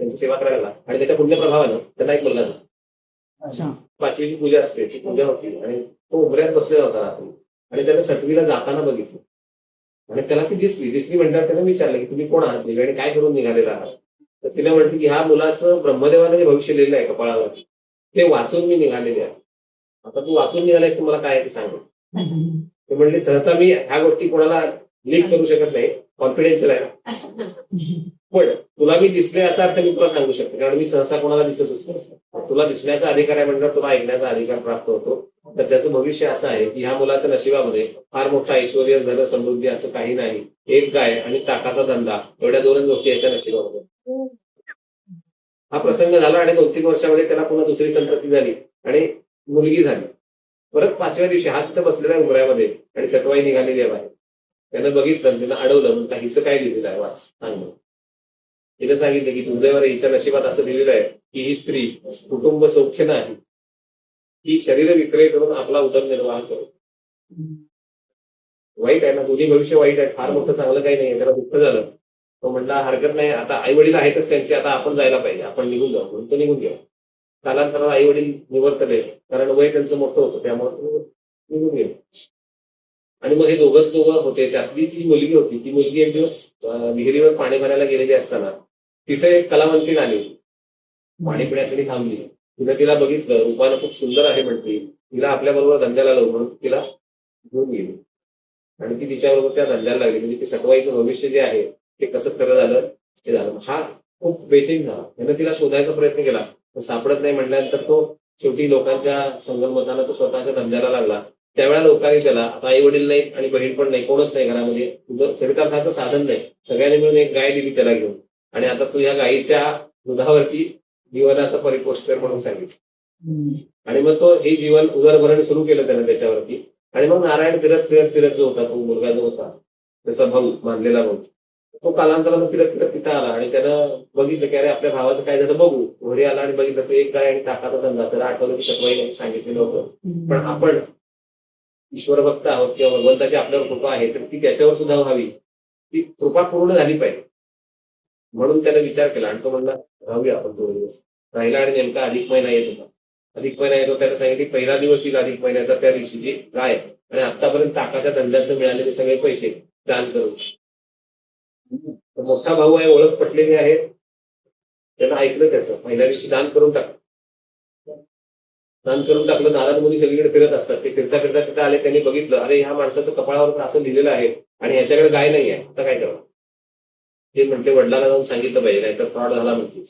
त्यांची सेवा करायला लागला आणि त्याच्या पुण्यप्रभावानं त्यांना एक मुलगा झाला. 5वीची पूजा असते, ती पूजा होती आणि तो उमऱ्यात बसलेला होता रात्री आणि त्याने सटवीला जाताना बघितलं आणि त्याला ती दिसली म्हणल्यावर त्याने विचारलं की तुम्ही कोण आहात आणि काय करून निघालेला आहात. तर तिला म्हटलं की ह्या मुलाचं ब्रह्मदेवाने जे भविष्य लिहिलं आहे कपाळावर ते वाचून मी निघालेले आहे. आता तू वाचून निघालायस तर मला काय आहे ते सांग. ते म्हणले सहसा मी ह्या गोष्टी कोणाला लीक करू शकत नाही, कॉन्फिडेन्शियल आहे, पण तुला मी दिसले याचा अर्थ मी तुला सांगू शकतो कारण मी सहसा कोणाला दिसतच नसतं. तुला दिसण्याचा अधिकार आहे म्हणल्यावर तुला ऐकण्याचा अधिकार प्राप्त होतो. तर त्याचं भविष्य असं आहे की ह्या मुलाच्या नशिबामध्ये फार मोठा ऐश्वर, धन, समृद्धी असं काही नाही. एक गाय आणि ताकाचा धंदा एवढ्या 2 गोष्टी याच्या नशिबामध्ये. हा प्रसंग झाला आणि 2-3 वर्षामध्ये त्याला पुन्हा दुसरी संतती झाली आणि मुलगी झाली. परत 5व्या दिवशी हा तिथं बसलेला आहे उमऱ्यामध्ये आणि सटवाई निघालेली आहे बाहेर. त्यानं बघितलं, त्यानं अडवलं, म्हणता हिचं काय लिहिलेलं आहे वाच सांग. तिने सांगितलं की दुर्दैवाने हिच्या नशिबात असं लिहिलेलं आहे की ही स्त्री कुटुंब सौख्य नाही, ही शरीर विक्रय करून आपला उदरनिर्वाह करू. वाईट आहे ना, दोन्ही भविष्य वाईट आहे. फार मोठं चांगलं काही नाही, त्याला दुःख झालं. तो म्हणला हरकत नाही, आता आई वडील आहेतच त्यांची, आता आपण जायला पाहिजे, आपण निघून जाऊ. म्हणून तो निघून गेला. कालांतराला आई वडील निवर्तले कारण वय त्यांचं मोठं होतं, त्यामुळे निघून गेले. आणि मग हे दोघं होते. त्यातली जी मुलगी होती ती मुलगी एक दिवस विहिरीवर पाणी भरायला गेलेली असताना तिथे एक कलावंतीण आली, पाणी पिण्यासाठी थांबली. तिला बघितलं, रूपानं खूप सुंदर आहे म्हणते, तिला आपल्या बरोबर धंद्याला लावू म्हणून तिला घेऊन गेली आणि ती तिच्याबरोबर त्या धंद्याला लागली. म्हणजे ते सटवाईचं भविष्य जे आहे ते कसं खरं झालं ते झालं. हा खूप बेचैन झाला. त्यानं तिला शोधायचा प्रयत्न केला, पण सापडत नाही म्हटल्यानंतर तो शेवटी लोकांच्या संगनमतानं तो स्वतःच्या धंद्याला लागला. त्यावेळेला लोकांनी त्याला, आता आई वडील नाही आणि बहीण पण नाही, कोणच नाही घरामध्ये, चरितार्थाचं साधन नाही, सगळ्यांनी मिळून एक गाय दिली त्याला घेऊन आणि आता तू या गायीच्या दुधावरती जीवनाचा परिपोष कर म्हणून सांगितलं. आणि मग तो हे जीवन उदरभरण सुरू केलं त्यानं त्याच्यावरती. आणि मग नारायण फिरत फिरत फिरत जो होता, तो मुलगा जो होता त्याचा भाऊ, मानलेला भाऊ, तो कालांतरानं फिरत फिरत तिथं आला आणि त्यानं बघितलं की अरे आपल्या भावाचं काय झालं बघू. घरी आला आणि बघितलं तो एक गाय आणि ताकाचा धंदा. त्याला आठवलं की सटवाईने सांगितलेलं होतं, पण आपण ईश्वर भक्त आहोत किंवा भगवंताची आपल्यावर कृपा आहे तर ती त्याच्यावर सुद्धा व्हावी, ती कृपा पूर्ण झाली पाहिजे. म्हणून त्याने विचार केला आणि तो म्हणला राहूया आपण 2 दिवस. राहिला आणि नेमका अधिक महिना येत होता. अधिक महिना येतो त्याने सांगितले पहिला दिवस येईल अधिक महिन्याचा, त्या दिवशीची गाय आणि आतापर्यंत ताकाच्या धंद्यातून मिळालेले सगळे पैसे दान करू. मोठा भाऊ आहे, ओळख पटलेली आहे, त्यानं ऐकलं त्याचं. पहिल्या दिवशी दान करून टाकलं. नारद मुनी सगळीकडे फिरत असतात. ते फिरता फिरता तिथं आले, त्यांनी बघितलं अरे ह्या माणसाचं कपाळावर असं लिहिलेलं आहे आणि ह्याच्याकडे गाय नाही आहे, आता काय करावं. ते म्हटले वडिलांना जाऊन सांगितलं पाहिजे, नाहीतर फ्रॉड झाला म्हणते.